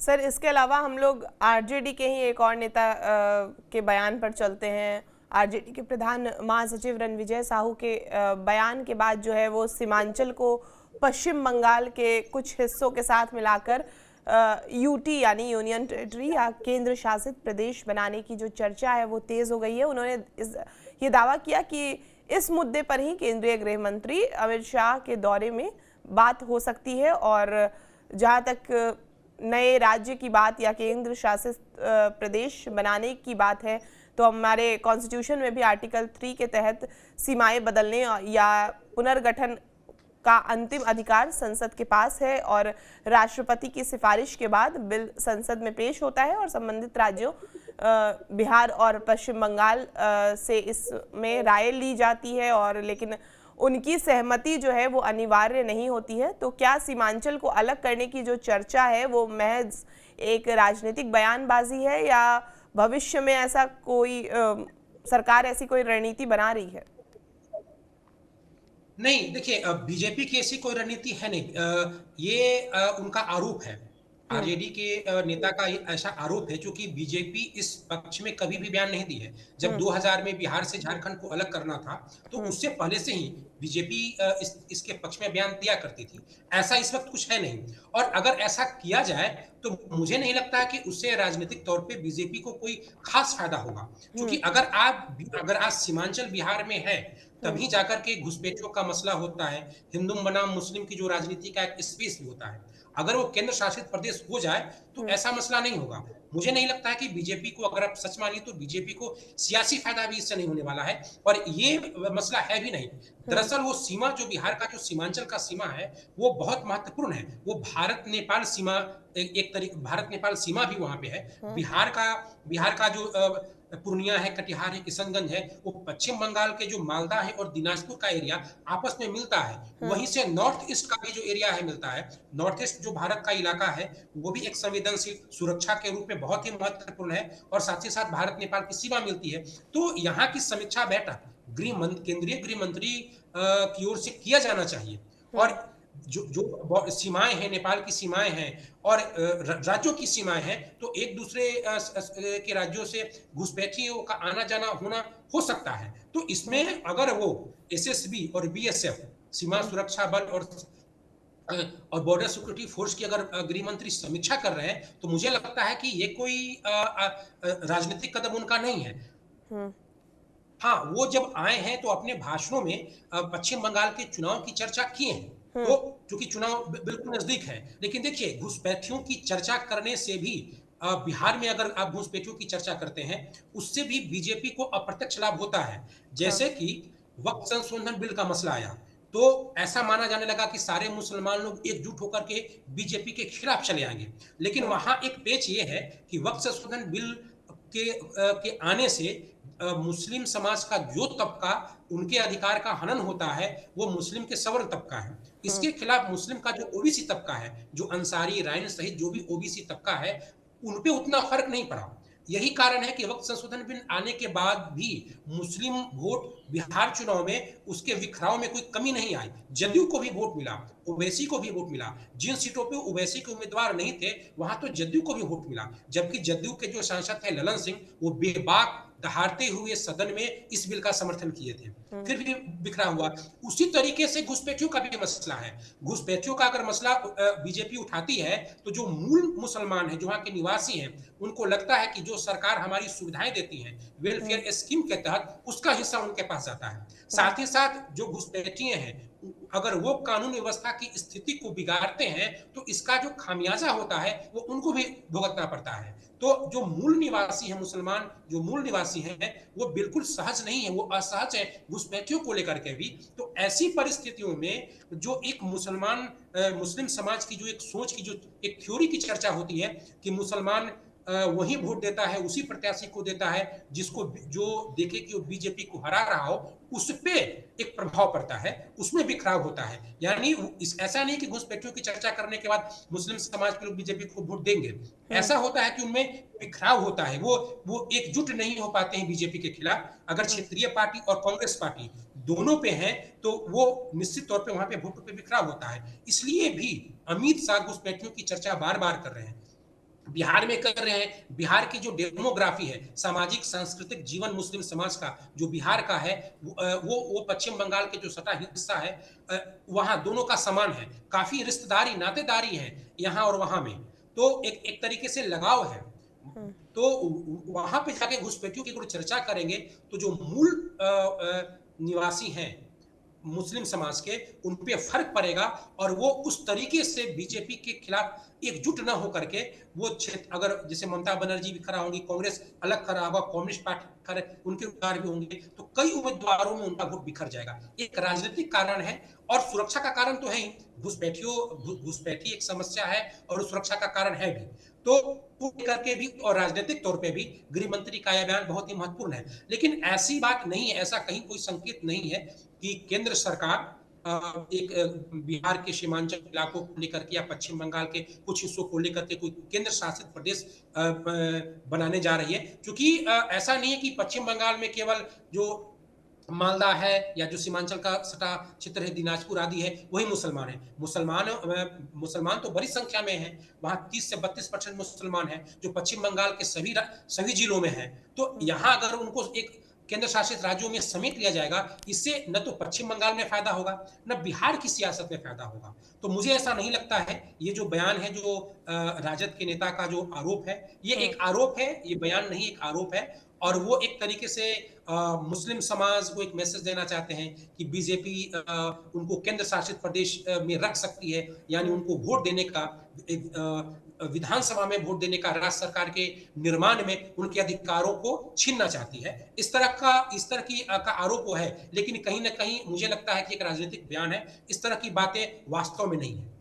Sir, इसके अलावा हम लोग आरजेडी के ही एक और नेता के बयान पर चलते हैं। आरजेडी के प्रधान महासचिव रणविजय साहू के बयान के बाद जो है वो सीमांचल को पश्चिम बंगाल के कुछ हिस्सों के साथ मिलाकर यूटी यानी यूनियन टेरिटरी या केंद्र शासित प्रदेश बनाने की जो चर्चा है वो तेज हो गई है। उन्होंने ये दावा किया कि इस मुद्दे पर ही केंद्रीय गृह मंत्री अमित शाह के दौरे में बात हो सकती है। और जहां तक नए राज्य की बात या केंद्र शासित प्रदेश बनाने की बात है, तो हमारे कॉन्स्टिट्यूशन में भी आर्टिकल 3 के तहत सीमाएं बदलने या पुनर्गठन का अंतिम अधिकार संसद के पास है और राष्ट्रपति की सिफारिश के बाद बिल संसद में पेश होता है और संबंधित राज्यों बिहार और पश्चिम बंगाल से इसमें राय ली जाती है। और लेकिन उनकी सहमति जो है वो अनिवार्य नहीं होती है। तो क्या सीमांचल को अलग करने की जो चर्चा है वो महज एक राजनीतिक बयानबाजी है या भविष्य में ऐसा कोई सरकार ऐसी कोई रणनीति बना रही है? नहीं, देखिए, बीजेपी की ऐसी कोई रणनीति है नहीं। ये उनका आरोप है। आरजेडी के नेता का ये ऐसा आरोप है, क्योंकि बीजेपी इस पक्ष में कभी भी बयान नहीं दी है। जब 2000 में बिहार से झारखंड को अलग करना था, तो उससे पहले से ही बीजेपी इसके पक्ष में बयान दिया करती थी। ऐसा इस वक्त कुछ है नहीं, और अगर ऐसा किया जाए तो मुझे नहीं लगता है कि उससे राजनीतिक तौर पे बीजेपी को कोई खास फायदा होगा। क्योंकि अगर आज सीमांचल बिहार में है, तभी जाकर के घुसपैठियों का मसला होता है, हिंदू बनाम मुस्लिम की जो राजनीति का एक स्पेस भी होता है। अगर वो केंद्र शासित प्रदेश हो जाए तो ऐसा मसला नहीं होगा। मुझे नहीं लगता है कि बीजेपी को, अगर आप सच मानिए तो बीजेपी को सियासी फायदा भी इससे नहीं होने वाला है, और ये मसला है भी नहीं। दरअसल वो सीमा, जो बिहार का जो सीमांचल का सीमा है, वो बहुत महत्वपूर्ण है। वो भारत नेपाल सीमा, एक तरीके भारत नेपाल सीमा भी वहां पे है। बिहार का जो पूर्णिया है, कटिहार है, किशनगंज है, वो पश्चिम बंगाल के जो मालदा है और दिनाजपुर का एरिया आपस में मिलता है। वहीं से नॉर्थ ईस्ट का भी जो एरिया है मिलता है। नॉर्थ ईस्ट जो भारत का इलाका है, वो भी एक संवेदनशील सुरक्षा के रूप में बहुत ही महत्वपूर्ण है, और साथ ही साथ भारत नेपाल की सीमा मिलती है। तो यहाँ की समीक्षा बैठक केंद्रीय गृह मंत्री की ओर से किया जाना चाहिए। और जो जो सीमाएं हैं, नेपाल की सीमाएं हैं और राज्यों की सीमाएं हैं, तो एक दूसरे के राज्यों से घुसपैठियों का आना जाना होना हो सकता है। तो इसमें अगर वो एसएसबी और बीएसएफ, सीमा सुरक्षा बल और बॉर्डर सिक्योरिटी फोर्स की अगर गृह मंत्री समीक्षा कर रहे हैं, तो मुझे लगता है कि ये कोई राजनीतिक कदम उनका नहीं है। हाँ, वो जब आए हैं तो अपने भाषणों में पश्चिम बंगाल के चुनाव की चर्चा किए हैं। तो क्योंकि चुनाव बिल्कुल नजदीक है, लेकिन देखिए, घुसपैठियों की चर्चा करने से भी, बिहार में अगर आप घुसपैठियों की चर्चा करते हैं, उससे भी बीजेपी को अप्रत्यक्ष लाभ होता है। जैसे कि वक्त संशोधन बिल का मसला आया, तो ऐसा माना जाने लगा कि सारे मुसलमान लोग एकजुट होकर के बीजेपी के खिलाफ चले आएंगे। लेकिन वहां एक पेच ये है कि वक्त संशोधन बिल के आने से मुस्लिम समाज का जो तबका, उनके अधिकार का हनन होता है, वो मुस्लिम के सवर्ण तबका है। इसके खिलाफ मुस्लिम का जो ओबीसी तबका है, जो अंसारी, राइन सहित जो भी ओबीसी तबका है, उन पे उतना फर्क नहीं पड़ा। यही कारण है कि वक्त संशोधन बिल आने के बाद भी मुस्लिम वोट बिहार चुनाव में, उसके विखराव में कोई कमी नहीं आई। जदयू को भी वोट मिला, ओवैसी को भी वोट मिला। जिन सीटों पे ओवैसी के उम्मीदवार नहीं थे, वहां तो जदयू को भी वोट मिला। जबकि जदयू के जो सांसद थे ललन सिंह, वो बेबाक दहाड़ते हुए सदन में इस बिल का समर्थन किए थे, फिर भी बिखरा हुआ। उसी तरीके से घुसपैठियों का भी मसला है। घुसपैठियों का अगर मसला बीजेपी उठाती है, तो जो मूल मुसलमान है, जो वहां के निवासी हैं, उनको लगता है कि जो सरकार हमारी सुविधाएं देती है वेलफेयर स्कीम के तहत, उसका हिस्सा उनके पास जाता है। साथ ही साथ जो घुसपैठिए हैं, अगर वो कानून व्यवस्था की स्थिति को बिगाड़ते हैं, तो इसका जो खामियाजा होता है वो उनको भी भुगतना पड़ता है। तो जो मूल निवासी है, मुसलमान जो मूल निवासी हैं, वो बिल्कुल सहज नहीं है, वो असहज है घुसपैठियों को लेकर के भी। तो ऐसी परिस्थितियों में जो एक मुस्लिम समाज की जो एक सोच की जो एक थ्योरी की चर्चा होती है कि मुसलमान वही वोट देता है, उसी प्रत्याशी को देता है जिसको जो देखे कि वो बीजेपी को हरा रहा हो, उस पे एक प्रभाव पड़ता है, उसमें बिखराव होता है। यानी ऐसा नहीं कि घुसपैठियों की चर्चा करने के बाद मुस्लिम समाज के लोग बीजेपी को वोट देंगे। ऐसा होता है कि उनमें बिखराव होता है, वो एकजुट नहीं हो पाते हैं बीजेपी के खिलाफ। अगर क्षेत्रीय पार्टी और कांग्रेस पार्टी दोनों पे हैं, तो वो निश्चित तौर पे वहां पे वोटों पे बिखराव होता है। इसलिए भी अमित शाह घुसपैठियों की चर्चा बार बार कर रहे हैं। बिहार में कर रहे हैं। बिहार की जो डेमोग्राफी है, सामाजिक सांस्कृतिक जीवन मुस्लिम समाज का जो बिहार का है, वो पश्चिम बंगाल के जो सटा हिस्सा है, वहां दोनों का समान है। काफी रिश्तेदारी नातेदारी है यहाँ और वहां में, तो एक तरीके से लगाव है। तो वहां पे जाके घुसपैठियों की अगर चर्चा करेंगे तो जो मूल निवासी हैं मुस्लिम समाज के, उन पे फर्क पड़ेगा, और वो उस तरीके से बीजेपी के खिलाफ एकजुट न होकर के वो क्षेत्र, अगर जैसे ममता बनर्जी भी खड़ा होंगी, कांग्रेस अलग खड़ा होगा, कम्युनिस्ट पार्टी खड़े उनके उम्मीदवार भी होंगे, तो कई उम्मीदवारों में उनका वोट बिखर जाएगा। एक राजनीतिक कारण है और सुरक्षा का कारण तो है ही। घुसपैठी एक समस्या है और सुरक्षा का कारण है भी। तो लेकर के भी और राजनीतिक तौर पे भी गृह मंत्री का यह बयान बहुत ही महत्वपूर्ण है। लेकिन ऐसी बात नहीं है, ऐसा कहीं कोई संकेत नहीं है कि केंद्र सरकार एक बिहार के सीमांचल इलाकों को लेकर के या पश्चिम बंगाल के कुछ हिस्सों को लेकर के कोई केंद्र शासित प्रदेश बनाने जा रही है। क्योंकि ऐसा नहीं है कि पश्चिम बंगाल में केवल जो मालदा है या जो सीमांचल का सटा क्षेत्र है, दिनाजपुर आदि है, वही मुसलमान है। मुसलमान तो बड़ी संख्या में है, वहां 30 से 32% मुसलमान है, जो पश्चिम बंगाल के सभी जिलों में है। तो यहाँ अगर उनको एक केंद्र शासित राज्यों में समेट लिया जाएगा, इससे न तो पश्चिम बंगाल में फायदा होगा, न बिहार की सियासत में फायदा होगा। तो मुझे ऐसा नहीं लगता है, ये जो बयान है, जो राजद के नेता का जो आरोप है, ये एक आरोप है, ये बयान नहीं एक आरोप है। और वो एक तरीके से मुस्लिम समाज को एक मैसेज देना चाहते हैं कि बीजेपी उनको केंद्र शासित प्रदेश में रख सकती है, यानी उनको वोट देने का, विधानसभा में वोट देने का, राज्य सरकार के निर्माण में उनके अधिकारों को छीनना चाहती है। इस तरह की का आरोप वो है, लेकिन कहीं ना कहीं मुझे लगता है कि एक राजनीतिक बयान है। इस तरह की बातें वास्तव में नहीं है।